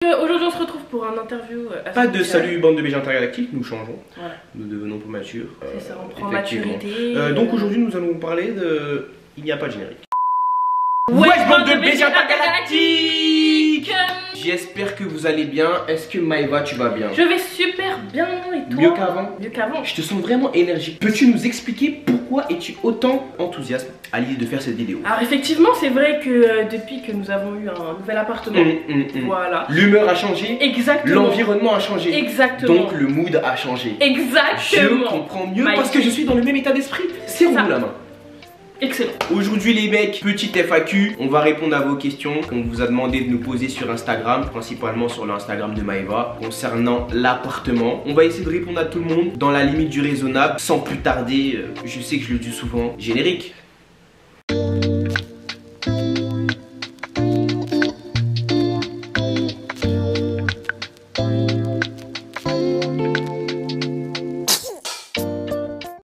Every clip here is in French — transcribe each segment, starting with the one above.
Aujourd'hui on se retrouve pour un interview pas de salut bande de BG intergalactiques, nous changeons, voilà. Nous devenons plus matures. C'est ça, on prend maturité. Donc aujourd'hui nous allons parler de... Il n'y a pas de générique. Wesh bande de BG intergalactiques. J'espère que vous allez bien. Est-ce que Maëva tu vas bien? Je vais super bien et toi? Mieux qu'avant? Mieux qu'avant. Je te sens vraiment énergique. Peux-tu nous expliquer pourquoi es-tu autant enthousiaste à l'idée de faire cette vidéo? Alors effectivement c'est vrai que depuis que nous avons eu un nouvel appartement, voilà. L'humeur a changé. Exactement. L'environnement a changé. Exactement. Donc le mood a changé. Exactement. Je comprends mieux parce que je suis dans le même état d'esprit. Serrons-nous la main. Excellent. Aujourd'hui les mecs, petite FAQ, on va répondre à vos questions qu'on vous a demandé de nous poser sur Instagram, principalement sur l'Instagram de Maëva, concernant l'appartement. On va essayer de répondre à tout le monde dans la limite du raisonnable, sans plus tarder, je sais que je le dis souvent, générique.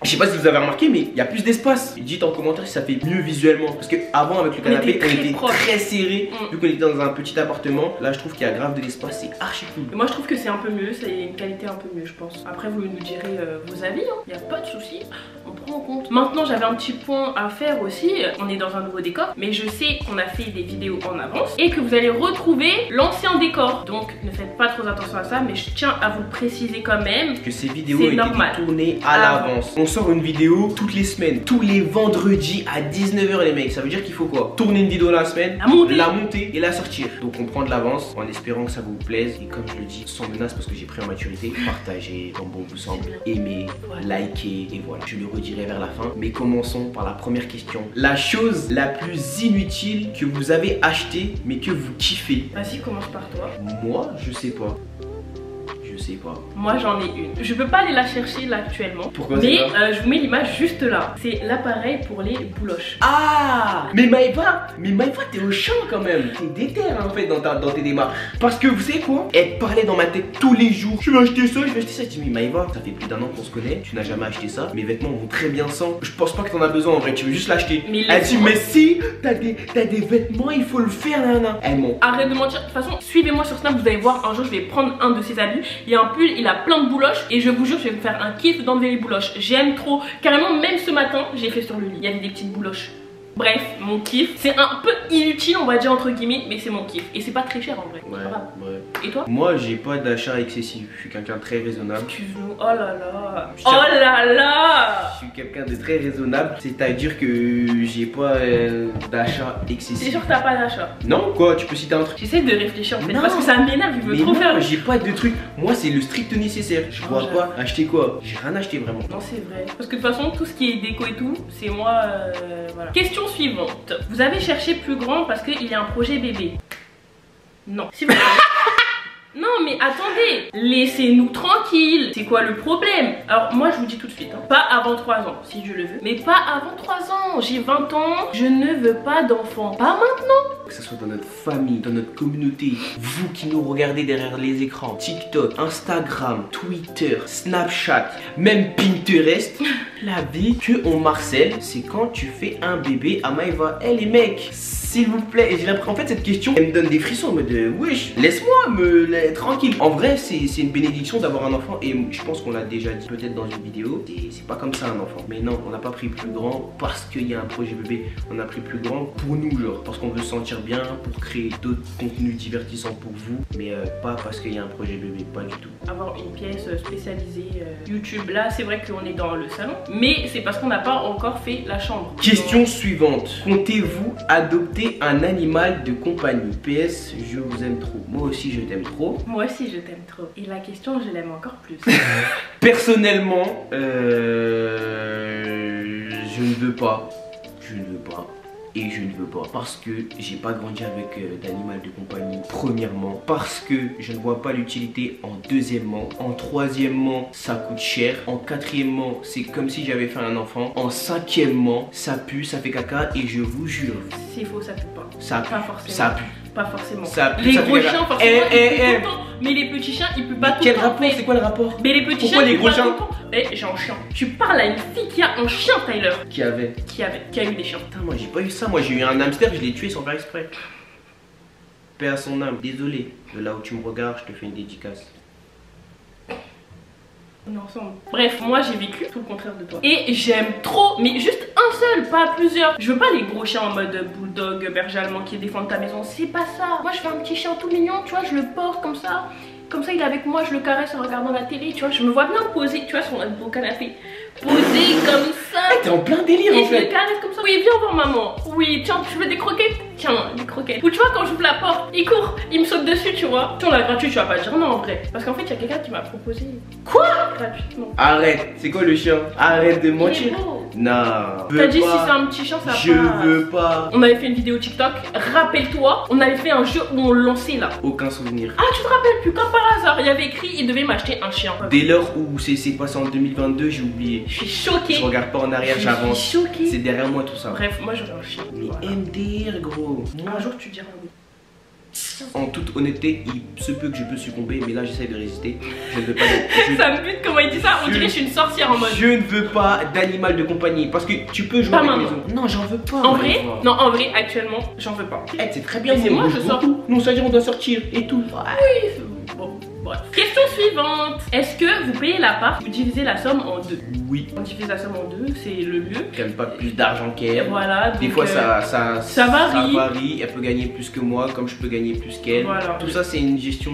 Je sais pas si vous avez remarqué, mais il y a plus d'espace. Dites en commentaire si ça fait mieux visuellement. Parce que avant avec le canapé, on était très serré. Vu qu'on était dans un petit appartement, là je trouve qu'il y a grave de l'espace, c'est archi cool. Et moi je trouve que c'est un peu mieux, c'est une qualité un peu mieux je pense. Après vous nous direz vos avis, il n'y a pas de souci, on prend en compte. Maintenant j'avais un petit point à faire aussi, on est dans un nouveau décor, mais je sais qu'on a fait des vidéos en avance et que vous allez retrouver l'ancien décor. Donc ne faites pas trop attention à ça, mais je tiens à vous le préciser quand même. Que ces vidéos étaient tournées à l'avance. On sort une vidéo toutes les semaines, tous les vendredis à 19 h les mecs. Ça veut dire qu'il faut quoi? Tourner une vidéo la semaine, la monter et la sortir. Donc on prend de l'avance en espérant que ça vous plaise. Et comme je le dis, sans menace parce que j'ai pris en maturité, partagez comme bon vous semble, aimez, likez et voilà. Je le redirai vers la fin. Mais commençons par la première question. La chose la plus inutile que vous avez achetée mais que vous kiffez. Vas-y, commence par toi. Moi, je sais pas. Je sais pas. Moi j'en ai une. Je peux pas aller la chercher là actuellement. Pourquoi? Mais je vous mets l'image juste là. C'est l'appareil pour les bouloches. Ah, mais Maëva t'es au champ quand même. T'es déter en fait dans tes démarches. Parce que vous savez quoi? Elle parlait dans ma tête tous les jours. Je vais acheter ça, je vais acheter ça. Je dis mais Maëva, ça fait plus d'1 an qu'on se connaît. Tu n'as jamais acheté ça. Mes vêtements vont très bien sans. Je pense pas que t'en as besoin en vrai. Tu veux juste l'acheter. Elle dit mais si t'as des vêtements, il faut le faire nana. Elle ment. Arrête de mentir. De toute façon, suivez-moi sur Snap. Vous allez voir. Un jour je vais prendre un de ses habits. Il y a un pull, il a plein de bouloches et je vous jure je vais me faire un kiff d'enlever les bouloches. J'aime trop. Carrément même ce matin j'ai fait sur le lit. Il y avait des petites bouloches. Bref, mon kiff. C'est un peu inutile on va dire entre guillemets, mais c'est mon kiff. Et c'est pas très cher en vrai. Ouais. Et toi? Moi j'ai pas d'achat excessif. Je suis quelqu'un de très raisonnable. Excuse-nous, oh là là. Oh là là. Je suis quelqu'un de très raisonnable. C'est-à-dire que j'ai pas d'achat excessif. C'est sûr que t'as pas d'achat? Non, quoi, tu peux citer un truc? J'essaie de réfléchir en fait parce que ça m'énerve, il veut trop faire. J'ai pas de truc. Moi c'est le strict nécessaire. Je vois pas acheter quoi. J'ai rien acheté vraiment. Non c'est vrai. Parce que de toute façon tout ce qui est déco et tout, c'est moi voilà. Question suivante. Vous avez cherché plus grand parce qu'il y a un projet bébé? Non. Si vous non mais attendez, laissez-nous tranquille. C'est quoi le problème? Alors moi je vous dis tout de suite, pas avant 3 ans si je le veux. Mais pas avant 3 ans, j'ai 20 ans, je ne veux pas d'enfant. Pas maintenant. Que ce soit dans notre famille, dans notre communauté, vous qui nous regardez derrière les écrans, TikTok, Instagram, Twitter, Snapchat, même Pinterest, la vie que on marcelle, c'est quand tu fais un bébé à Maëva. Eh les mecs, s'il vous plaît, et j'ai l'impression, en fait cette question, elle me donne des frissons en mode wesh, laisse-moi me tranquille. En vrai, c'est une bénédiction d'avoir un enfant et je pense qu'on l'a déjà dit peut-être dans une vidéo, c'est pas comme ça un enfant. Mais non, on n'a pas pris plus grand parce qu'il y a un projet bébé, on a pris plus grand pour nous genre, parce qu'on veut se sentir bien, pour créer d'autres contenus divertissants pour vous, mais pas parce qu'il y a un projet bébé, pas du tout. Avoir une pièce spécialisée YouTube, là c'est vrai qu'on est dans le salon, mais c'est parce qu'on n'a pas encore fait la chambre. Question suivante, comptez-vous adopter un animal de compagnie? PS, je vous aime trop. Moi aussi je t'aime trop. Moi aussi je t'aime trop. Et la question je l'aime encore plus. Personnellement, je ne veux pas. Je ne veux pas. Et je ne veux pas parce que j'ai pas grandi avec d'animal de compagnie. Premièrement, parce que je ne vois pas l'utilité. En deuxièmement, en troisièmement, ça coûte cher. En quatrièmement, c'est comme si j'avais fait un enfant. En cinquièmement, ça pue, ça fait caca et je vous jure. C'est faux, ça pue pas. Ça pue. Pas forcément. Ça pue. Pas forcément. Ça pue, les ça gros chiens, forcément, ils puent tout le temps. Mais les petits chiens, ils puent pas tout le temps. Quel rapport? C'est quoi le rapport? Mais les petits chiens, ils puent pas tout le temps. Eh, j'ai un chien. Tu parles à une fille qui a un chien, Tyler. Qui a eu des chiens. Putain, moi j'ai pas eu ça. Moi j'ai eu un hamster, je l'ai tué sans faire exprès. paix à son âme. Désolé, de là où tu me regardes, je te fais une dédicace. On est ensemble. Bref, moi j'ai vécu tout le contraire de toi. Et j'aime trop, mais juste un seul, pas plusieurs. Je veux pas les gros chiens en mode bulldog, berger allemand qui défendent ta maison. C'est pas ça. Moi je veux un petit chien tout mignon, tu vois, je le porte comme ça. Comme ça il est avec moi, je le caresse en regardant la télé, tu vois. Je me vois bien poser, tu vois, sur un beau canapé. Poser comme ça. T'es en plein délire et en fait. je le caresse comme ça. Oui, viens voir maman. Oui, tiens, tu veux des croquettes? Tiens, des croquettes. Ou tu vois, quand j'ouvre la porte, il court, il me saute dessus, tu vois. Si on l'a gratuit, tu vas pas dire non en vrai. Parce qu'en fait, il y a quelqu'un qui m'a proposé. Quoi? Gratuitement. Arrête, c'est quoi le chien? Arrête de mentir. Il est beau. Non. T'as dit si c'est un petit chien, ça Je passe. veux pas. On avait fait une vidéo TikTok, rappelle-toi, on avait fait un jeu où on le lançait là. Aucun souvenir. Ah, tu te rappelles plus, comme par hasard, il y avait écrit, il devait m'acheter un chien. Dès lors où c'est passé en 2022, j'ai oublié. Je suis choquée. Je regarde pas en arrière, Je j'avance. suis choquée. C'est derrière moi tout ça. Bref, moi j'aurais un chien. Mais Voilà. MDR gros. Un jour tu diras oui. En toute honnêteté, il se peut que je peux succomber, mais là j'essaie de résister. Je ne veux pas d'être- Ça me bute comment il dit ça, on dirait que je suis une sorcière en mode. Je ne veux pas d'animal de compagnie parce que tu peux jouer Pas avec maman. les autres. Non, j'en veux pas. En vrai, moi. non, en vrai, actuellement, j'en veux pas. Eh, c'est très bien, Mais c'est nous, on moi, bouge je sors. beaucoup. Nous, c'est-à-dire on doit sortir et tout. Oui, bon, bref. Question suivante. Est-ce que vous payez l'appart, vous divisez la somme en deux? Oui. On divise la somme en deux, c'est le lieu. Elle gagne pas plus d'argent Et qu'elle. voilà. Des donc, fois ça varie, elle peut gagner plus que moi comme je peux gagner plus qu'elle. Voilà. Tout ça c'est une gestion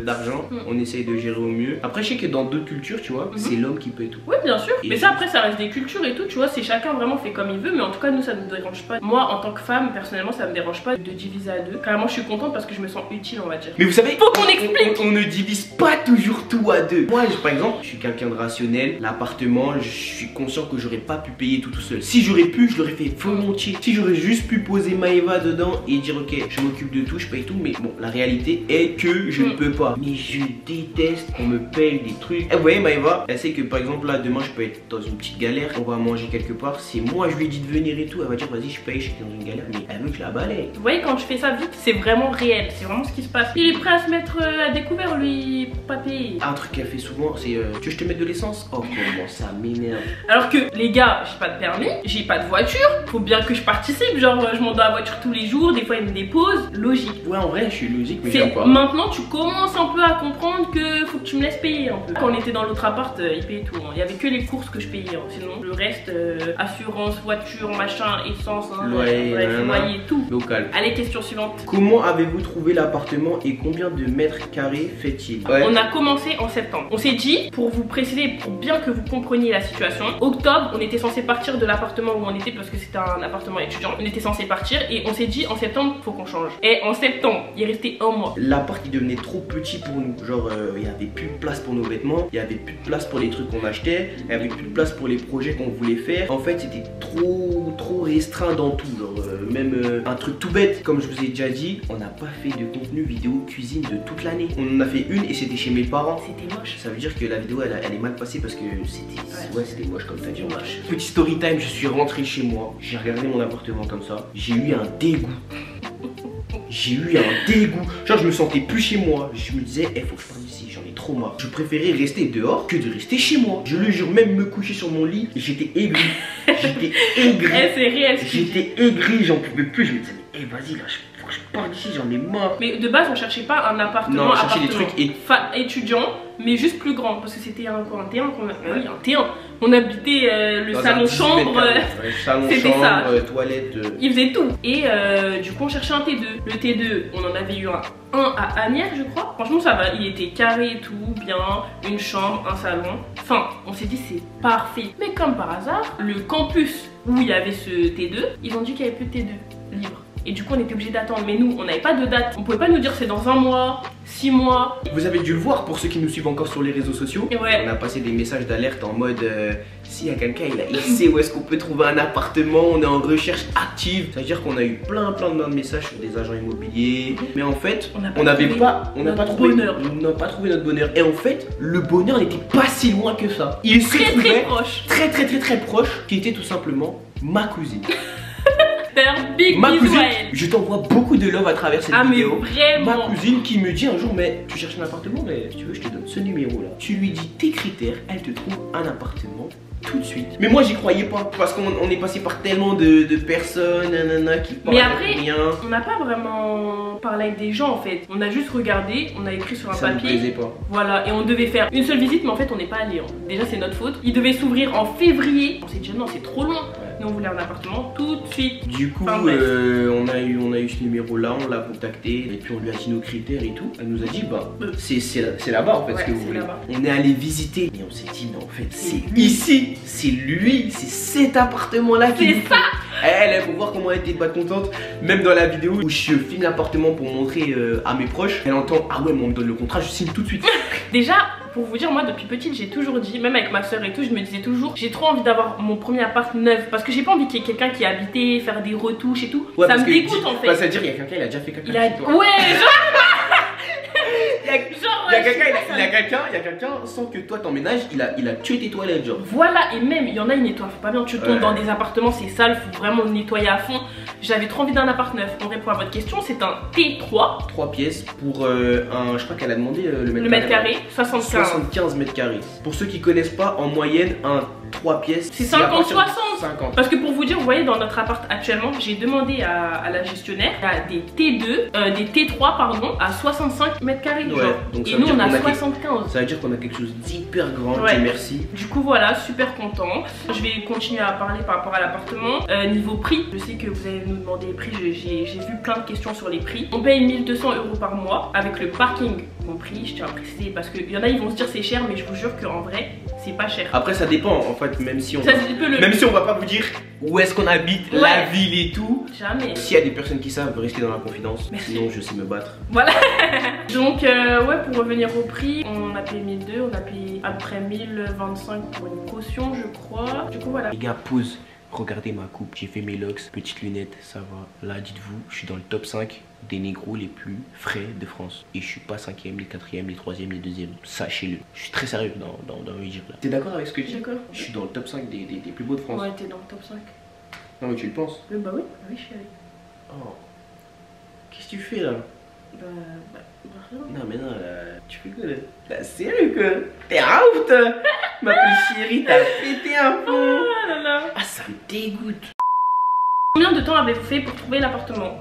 d'argent, Mm. on essaye de gérer au mieux. Après je sais que dans d'autres cultures tu vois, c'est l'homme qui paye tout. Oui, bien sûr. Et Mais ça, après, ça reste des cultures et tout, tu vois. C'est chacun vraiment fait comme il veut. Mais en tout cas, nous, ça nous dérange pas. Moi, en tant que femme, personnellement, ça me dérange pas de diviser à deux. Carrément, je suis contente parce que je me sens utile, on va dire. Mais vous savez, Faut qu'on explique. on ne divise pas toujours tout à deux. Moi par exemple, je suis quelqu'un de rationnel. L'appartement, je suis conscient que j'aurais pas pu payer tout seul. Si j'aurais pu, je l'aurais fait volontiers. Si j'aurais juste pu poser Maëva dedans et dire ok, je m'occupe de tout, je paye tout. Mais bon, la réalité est que je ne peux pas. Mais je déteste qu'on me paye des trucs. Et vous voyez Maëva, elle sait que par exemple là demain je peux être dans une petite galère, on va manger quelque part. C'est moi je lui ai dit de venir et tout. Elle va dire vas-y je paye, je suis dans une galère. Mais elle veut que je la balaye. Vous voyez, quand je fais ça vite, c'est vraiment réel. C'est vraiment ce qui se passe. Il est prêt à se mettre à découvert, lui, pour pas payer. Un truc qu'elle fait souvent, c'est tu veux que je te mette de l'essence? Oh comment ça m'énerve. Alors que les gars, j'ai pas de permis, j'ai pas de voiture, faut bien que je participe, genre je monte dans la voiture tous les jours, des fois il me dépose, logique. Ouais en vrai je suis logique mais C'est j'aime pas. maintenant tu commences un peu à comprendre que faut que tu me laisses payer un peu. Quand on était dans l'autre appart, il payait tout, hein. Il y avait que les courses que je payais, hein. Sinon le reste, assurance, voiture, machin, essence, hein, loyer, tout. Local. Allez, question suivante. Comment avez-vous trouvé l'appartement et combien de mètres carrés fait-il? On a commencé en septembre. On s'est dit, pour vous préciser, pour bien que vous compreniez la situation, octobre, on était censé partir de l'appartement où on était parce que c'était un appartement étudiant. On était censé partir et on s'est dit en septembre, faut qu'on change. Et en septembre, il restait un mois. L'appart il devenait trop petit pour nous. Genre il y avait plus de place pour nos vêtements, il y avait plus de place pour les trucs qu'on achetait, il y avait plus de place pour les projets qu'on voulait faire. En fait c'était trop restreint dans tout. Genre même un truc tout bête, comme je vous ai déjà dit, on n'a pas fait de contenu vidéo cuisine de toute l'année. On en a fait une et c'était chez mes parents. C'était moche. Ça veut dire que la vidéo elle est mal passée parce que c'était moche comme t'as dit. Moche. Petit story time, je suis rentré chez moi, j'ai regardé mon appartement comme ça, j'ai eu un dégoût. J'ai eu un dégoût. Genre je me sentais plus chez moi. Je me disais, faut que je parte d'ici, j'en ai trop marre. Je préférais rester dehors que de rester chez moi. Je le jure, même me coucher sur mon lit, j'étais aigri. J'étais aigri. C'est réel. J'étais aigri, j'en pouvais plus. Je me disais, vas-y là, faut que je parte d'ici, j'en ai marre. Mais de base, on cherchait pas un appartement. Non, on cherchait des trucs étudiants, mais juste plus grand. Parce que c'était un T1 qu'on a. Oui, un T1. On habitait le salon-chambre. C'était ça. Toilette. Il faisait tout. Et du coup, on cherchait un T2. Le T2, on en avait eu un à Asnières, je crois. Franchement, ça va. Il était carré et tout, bien. Une chambre, un salon. Enfin, on s'est dit, c'est parfait. Mais comme par hasard, le campus où il y avait ce T2, ils ont dit qu'il n'y avait plus de T2 libre. Et du coup on était obligé d'attendre, mais nous on n'avait pas de date, on pouvait pas nous dire c'est dans un mois, 6 mois. Vous avez dû le voir pour ceux qui nous suivent encore sur les réseaux sociaux. Et ouais. On a passé des messages d'alerte en mode s'il y a quelqu'un il sait où est-ce qu'on peut trouver un appartement, on est en recherche active. Ça veut dire qu'on a eu plein de messages sur des agents immobiliers. Mais en fait on n'a pas trouvé notre bonheur. Et en fait le bonheur n'était pas si loin que ça. Il se trouvait très proche, qui était tout simplement ma cousine. Ma cousine, je t'envoie beaucoup de love à travers cette vidéo. Mais vraiment. Ma cousine qui me dit un jour, mais tu cherches un appartement, mais si tu veux je te donne ce numéro là. Tu lui dis tes critères, elle te trouve un appartement tout de suite. Mais moi j'y croyais pas parce qu'on est passé par tellement de personnes nanana, qui parlent mais après, rien. On n'a pas vraiment parlé avec des gens en fait. On a juste regardé, on a écrit sur un Ça papier. nous plaisait pas. Voilà, et on devait faire une seule visite, mais en fait on n'est pas allé. Déjà c'est notre faute. Il devait s'ouvrir en février. On s'est dit non, c'est trop loin. Nous on voulait un appartement tout de suite. Du coup, Enfin, on a eu ce numéro là, on l'a contacté et puis on lui a dit nos critères et tout. Elle nous a dit bah c'est là-bas en fait ce que vous voulez. On est allé visiter et on s'est dit mais en fait c'est ici, c'est lui, c'est cet appartement là qui nous faut. Elle faut voir comment elle était pas contente. Même dans la vidéo où je filme l'appartement pour montrer à mes proches, elle entend ah ouais mais on me donne le contrat, je signe tout de suite. Déjà pour vous dire, moi depuis petite j'ai toujours dit, même avec ma soeur et tout, je me disais toujours j'ai trop envie d'avoir mon premier appart neuf parce que j'ai pas envie qu'il y ait quelqu'un qui a habité, faire des retouches et tout. Ouais, ça me dégoûte en fait. Bah, ça veut dire il y a quelqu'un, il a déjà fait caca. Il a... Ouais, genre il y a quelqu'un sans que toi t'emménages, il a tué tes toilettes genre. Voilà, et même il y en a ils nettoient pas bien, tu tombes dans des appartements, c'est sale, faut vraiment le nettoyer à fond. J'avais trop envie d'un appart neuf. On répond à votre question, c'est un T3. 3 pièces pour un, je crois qu'elle a demandé le mètre carré, 75 mètres carrés. Pour ceux qui connaissent pas, en moyenne un 3 pièces c'est 50-60. 50. Parce que pour vous dire, vous voyez dans notre appart actuellement, j'ai demandé à la gestionnaire, il y a des T2, des T3 pardon, à 65 mètres carrés. Ouais, donc et nous on a 75. Ça veut dire qu'on a quelque chose d'hyper grand, ouais. Merci. Du coup voilà, super content. Je vais continuer à parler par rapport à l'appartement. Niveau prix, je sais que vous allez nous demander les prix, j'ai vu plein de questions sur les prix. On paye 1200 € par mois avec le parking compris, je tiens à préciser parce qu'il y en a ils vont se dire c'est cher mais je vous jure qu'en vrai c'est pas cher. Après ça dépend en fait, même si on va pas vous dire où est-ce qu'on habite, la ville et tout. Jamais. S'il y a des personnes qui savent, rester dans la confidence. Merci. Sinon je sais me battre. Voilà. Donc ouais, pour revenir au prix, on a payé 1200, on a payé à peu près 1025 pour une caution je crois. Du coup voilà. Les gars, pause. Regardez ma coupe, j'ai fait mes locks, petites lunettes, ça va. Là, dites-vous, je suis dans le top 5 des négros les plus frais de France. Et je suis pas 5e, les 4e, les 3e, les 2e. Sachez-le. Je suis très sérieux dans le dire là. T'es d'accord avec ce que je dis? D'accord. Je suis dans le top 5 des plus beaux de France. Ouais, t'es dans le top 5. Non, mais tu le penses? Bah oui, je suis allée. Oh. Qu'est-ce que tu fais là? Bah rien. Non, mais non, là, tu fais quoi là? Là, sérieux quoi? T'es out toi. Ma petite chérie, t'as pété un fond. Oh là là. Ah, ça me dégoûte. Combien de temps avez-vous fait pour trouver l'appartement?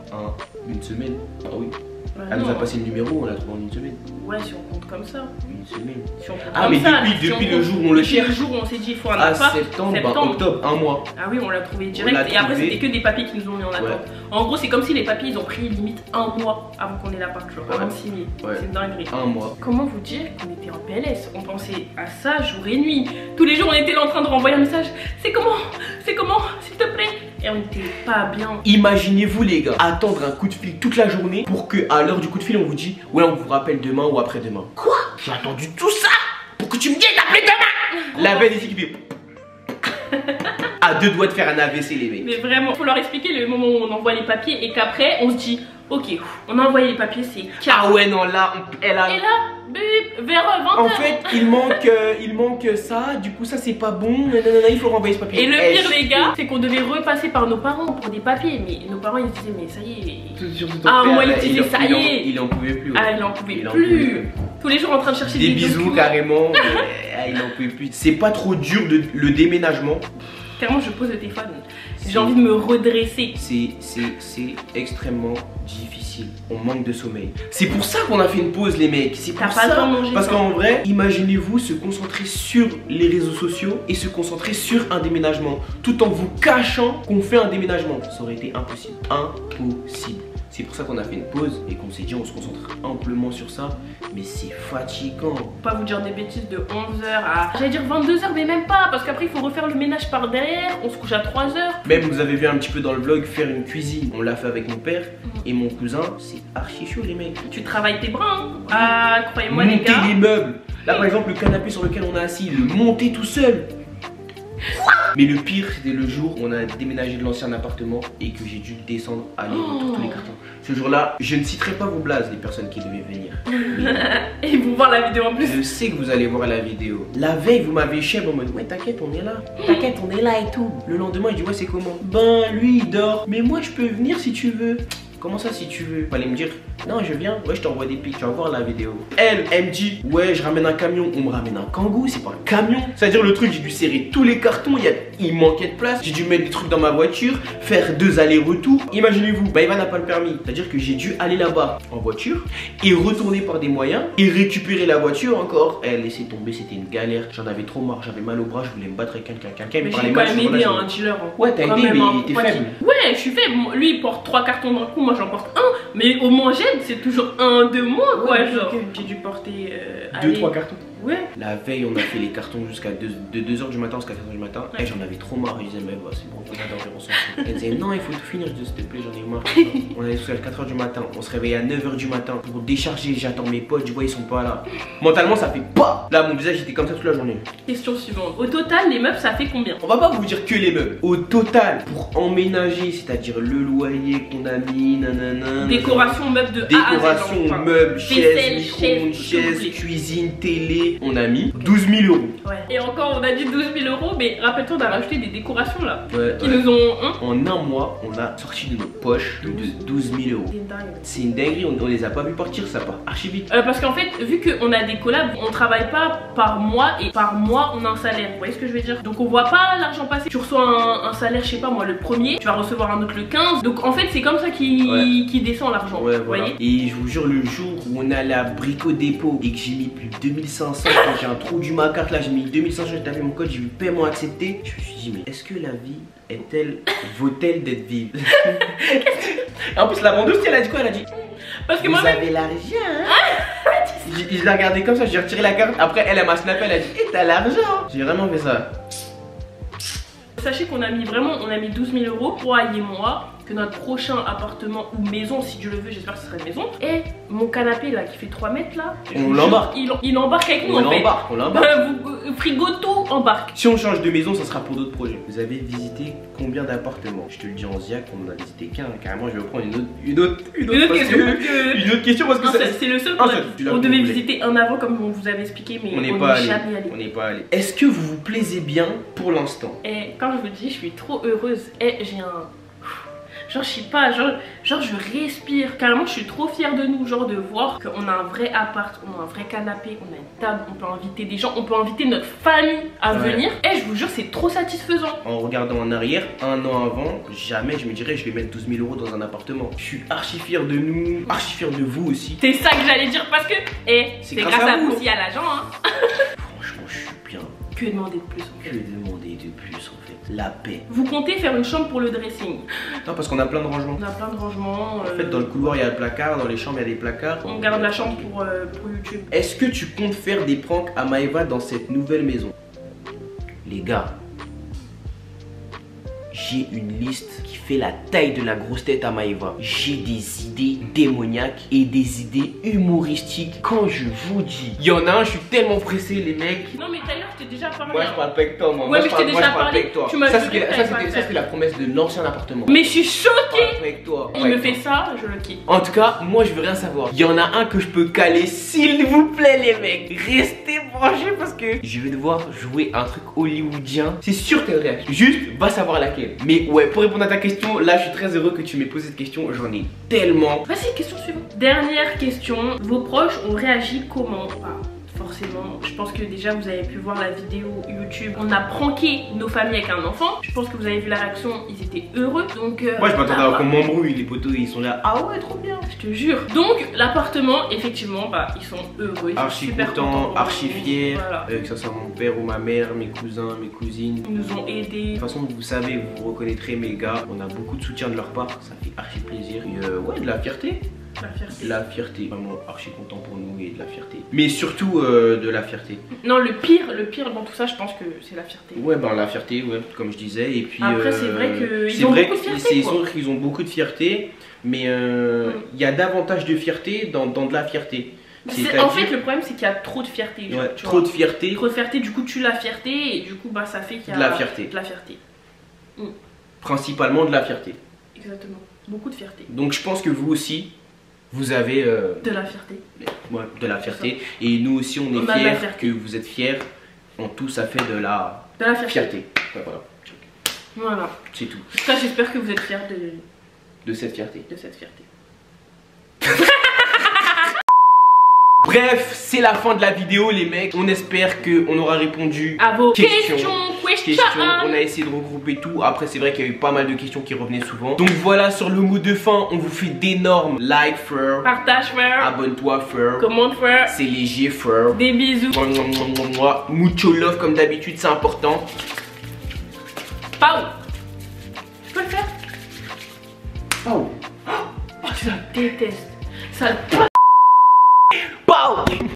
Une semaine. Ah oui. Bah Elle nous a passé le numéro, on l'a trouvé en une semaine. Ouais, si on compte comme ça. Une semaine. Si on compte Ah, comme mais ça, depuis le jour où on le cherche. Depuis le jour où on s'est dit il faut un Ah, appart. septembre, octobre, un mois. Ah oui, on l'a trouvé direct. Et après, c'était que des papiers qui nous ont mis en attente. Ouais. En gros, c'est comme si les papiers ils ont pris limite un mois avant qu'on ait l'appart, avant de signer. Ouais. C'est dinguerie. Un mois. Comment vous dire qu'on était en PLS? On pensait à ça jour et nuit. Tous les jours, on était là en train de renvoyer un message. C'est comment? C'est comment? S'il te plaît. Et on était pas bien. Imaginez-vous les gars, attendre un coup de fil toute la journée pour que à l'heure du coup de fil on vous dit ouais on vous rappelle demain ou après-demain. Quoi? J'ai attendu tout ça pour que tu me dises d'appeler demain. La veille ici qui fait à deux doigts de faire un AVC les mecs. Mais vraiment, faut leur expliquer le moment où on envoie les papiers et qu'après on se dit ok, on a envoyé les papiers, c'est ah ouais non là, elle a... Et là, bip, vers 20h. En fait, il manque ça, du coup ça c'est pas bon, il faut renvoyer ce papier. Et le pire les gars, c'est qu'on devait repasser par nos parents pour des papiers. Mais nos parents ils se disaient mais ça y est. Ah moi il disait ça y est. Il en pouvait plus. Ouais. Ah il en pouvait plus. Tous les jours en train de chercher des bisous documents. Carrément. Il en pouvait plus. C'est pas trop dur le déménagement. Carrément je pose le téléphone. J'ai envie de me redresser. C'est extrêmement difficile. On manque de sommeil. C'est pour ça qu'on a fait une pause les mecs. C'est pour ça. Parce qu'en vrai, imaginez-vous se concentrer sur les réseaux sociaux et se concentrer sur un déménagement. Tout en vous cachant qu'on fait un déménagement. Ça aurait été impossible. Impossible. C'est pour ça qu'on a fait une pause et qu'on s'est dit on se concentre amplement sur ça. Mais c'est fatigant. Pas vous dire des bêtises de 11h à... J'allais dire 22h mais même pas. Parce qu'après il faut refaire le ménage par derrière. On se couche à 3h. Même vous avez vu un petit peu dans le vlog faire une cuisine. On l'a fait avec mon père et mon cousin. C'est archi chaud les mecs. Tu travailles tes bras hein. Ah croyez-moi les gars. Monter les meubles. Là par exemple le canapé sur lequel on est assis, le monter tout seul. Mais le pire c'était le jour où on a déménagé de l'ancien appartement et que j'ai dû descendre aller dans tous les cartons. Ce jour là, je ne citerai pas vos blazes les personnes qui devaient venir. Et ils vont voir la vidéo en plus. Je sais que vous allez voir la vidéo. La veille vous m'avez chèvre en mode ouais t'inquiète on est là. T'inquiète on est là et tout. Le lendemain il dit ouais c'est comment? Ben lui il dort. Mais moi je peux venir si tu veux. comment ça si tu veux? Fallait me dire, non je viens, ouais je t'envoie des pics, tu vas voir la vidéo. Elle me dit, ouais je ramène un camion, on me ramène un Kangoo, c'est pas un camion. C'est-à-dire le truc, j'ai dû serrer tous les cartons, il manquait de place, j'ai dû mettre des trucs dans ma voiture, faire 2 allers-retours. Imaginez-vous, Maëva n'a pas le permis, c'est-à-dire que j'ai dû aller là-bas en voiture et retourner par des moyens et récupérer la voiture encore. Elle laissait tomber, c'était une galère, j'en avais trop marre, j'avais mal au bras, je voulais me battre avec quelqu'un. Mais j'ai quand même aidé un dealer. Ouais, t'as aidé, mais t'es faible. Ouais, je suis faible. Lui, il porte 3 cartons d'un coup, moi j'en porte un. Mais au moins j'aide, c'est toujours un de moins, quoi. Ouais, genre, j'ai dû porter 2-3 cartons. Ouais. La veille, on a fait les cartons jusqu'à 2h du matin jusqu'à 4h du matin. Ouais. Et j'en avais trop marre. Je disais, mais bah, c'est bon, on va dormir ensemble. Elle disait, non, il faut tout finir. Je disais, s'il te plaît, j'en ai marre. On allait jusqu'à 4h du matin. On se réveillait à 9h du matin pour décharger. J'attends mes potes, je vois, ils sont pas là. Mentalement, ça fait pas. Là, mon visage était comme ça toute la journée. Question suivante. Au total, les meubles, ça fait combien? On va pas vous dire que les meubles. Au total, pour emménager, c'est-à-dire le loyer qu'on a mis, nanana. Décoration meubles de décoration, meubles, chaises, micro-ondes, chaises, cuisine, télé. On a mis 12 000 euros. Ouais. Et encore, on a dit 12 000 euros, mais rappelle-toi, on a rajouté des décorations là. Ouais, qui nous ont. En un mois, on a sorti de notre poche de 12 000 euros. C'est une dinguerie, on les a pas vu partir, ça part archi vite. Parce qu'en fait, vu qu'on a des collabs, on travaille pas par mois et par mois on a un salaire. Vous voyez ce que je veux dire? Donc on voit pas l'argent passer. Tu reçois un salaire, je sais pas moi, le 1er, tu vas recevoir un autre le 15. Donc en fait, c'est comme ça qui descend l'argent. Ouais, voilà. Et je vous jure, le jour où on allait à Brico Dépôt et que j'ai mis plus de 2500, quand j'ai un trou du ma carte là, j'ai mis 2500, j'ai tapé mon code, j'ai vu paiement accepté. Je me suis dit, mais est-ce que la vie est-elle, vaut-elle d'être vive? En plus, la vendeuse, elle a dit quoi? Elle a dit, parce que vous moi avez l'argent, hein? Je l'ai regardé comme ça, j'ai retiré la carte. Après, elle m'a snappé, elle a dit, hé, t'as l'argent? J'ai vraiment fait ça. Sachez qu'on a mis vraiment, on a mis 12 000 euros, toi et moi, que notre prochain appartement ou maison, si Dieu le veut, j'espère que ce sera une maison. Et mon canapé là qui fait 3 mètres là, on l'embarque. Il embarque avec nous en fait. On l'embarque. Frigo tout embarque. Si on change de maison, ça sera pour d'autres projets. Vous avez visité combien d'appartements? Je te le dis en ziac, on en a visité qu'un. Carrément, je vais reprendre une autre question parce que c'est le seul qu'on a. On devait visiter un avant comme on vous avait expliqué, mais on n'est jamais allé. On n'est pas allé. Est-ce que vous vous plaisez bien pour l'instant? Et quand je vous dis, je suis trop heureuse. Et j'ai un... Genre je sais pas, genre je respire. Carrément je suis trop fière de nous, genre de voir qu'on a un vrai appart, on a un vrai canapé, on a une table, on peut inviter des gens, on peut inviter notre famille à venir. Et je vous jure c'est trop satisfaisant. En regardant en arrière, un an avant, jamais je me dirais je vais mettre 12 000 euros dans un appartement. Je suis archi fière de nous, archi fière de vous aussi. C'est ça que j'allais dire parce que c'est grâce à vous aussi à l'agent hein. Franchement je suis bien. Que demander de plus en fait? Que demander de plus en fait? La paix. Vous comptez faire une chambre pour le dressing? Non parce qu'on a plein de rangements. On a plein de rangements. En fait dans le couloir il y a le placard, dans les chambres il y a des placards. On garde la chambre pour YouTube. Est-ce que tu comptes faire des pranks à Maëva dans cette nouvelle maison? Les gars, j'ai une liste qui fait la taille de la grosse tête à Maëva. J'ai des idées démoniaques et des idées humoristiques. Quand je vous dis, il y en a un, je suis tellement pressé les mecs. Non mais d'ailleurs je t'ai déjà parlé. Moi je parle pas avec toi moi. Ouais mais je t'ai déjà parlé. Tu m'as ça c'était la promesse de l'ancien appartement. Mais je suis choquée. Avec toi. Il me fait ça, je le quitte. En tout cas, moi je veux rien savoir. Il y en a un que je peux caler, s'il vous plaît les mecs. Restez branchés parce que je vais devoir jouer un truc hollywoodien. C'est sûr qu'elle réagit. Juste, va savoir laquelle. Mais ouais, pour répondre à ta question, là je suis très heureux que tu m'aies posé cette question. J'en ai tellement. Vas-y, question suivante. Dernière question. Vos proches ont réagi comment? Forcément, je pense que déjà vous avez pu voir la vidéo YouTube. On a pranké nos familles avec un enfant. Je pense que vous avez vu la réaction, ils étaient heureux. Donc moi je m'attendais à qu'on m'embrouille, les potos ils sont là. Ah ouais, trop bien. Je te jure. Donc l'appartement, effectivement, ils sont heureux. Ils archi sont super contents, archi fiers. Voilà. Que ça soit mon père ou ma mère, mes cousins, mes cousines. Ils nous ont aidés. De toute façon, vous savez, vous reconnaîtrez mes gars. On a beaucoup de soutien de leur part, ça fait archi plaisir. Et ouais, de la fierté. La fierté, vraiment archi content pour nous et de la fierté. Mais surtout de la fierté. Non, le pire dans tout ça, je pense que c'est la fierté. Ouais, la fierté, ouais, comme je disais. Et puis après, c'est vrai qu'ils ont beaucoup de fierté. C'est sûr qu'ils ont beaucoup de fierté, mais il y a davantage de fierté dans de la fierté. En fait, le problème, c'est qu'il y a trop de fierté. Ouais, trop de fierté. Trop de fierté, du coup, tu la fierté et du coup, ça fait qu'il y a de la fierté. Principalement de la fierté. Exactement, beaucoup de fierté. Donc, je pense que vous aussi. Vous avez de la fierté. Ouais, de la fierté. Et nous aussi, on est fiers que vous êtes fiers. En tout, ça fait de la fierté. Ouais, voilà. Voilà. C'est tout. Ça, j'espère que vous êtes fiers de cette fierté. De cette fierté. Bref, c'est la fin de la vidéo les mecs. On espère qu'on aura répondu à vos questions. On a essayé de regrouper tout. Après c'est vrai qu'il y a eu pas mal de questions qui revenaient souvent. Donc voilà, sur le mot de fin, on vous fait d'énormes likes frère. Partage frère. Abonne-toi frère. Commente frère. C'est léger frère. Des bisous. Mucho love comme d'habitude, c'est important. Pau. Tu peux le faire? Pau. Oh, je la déteste. Ça. Pau.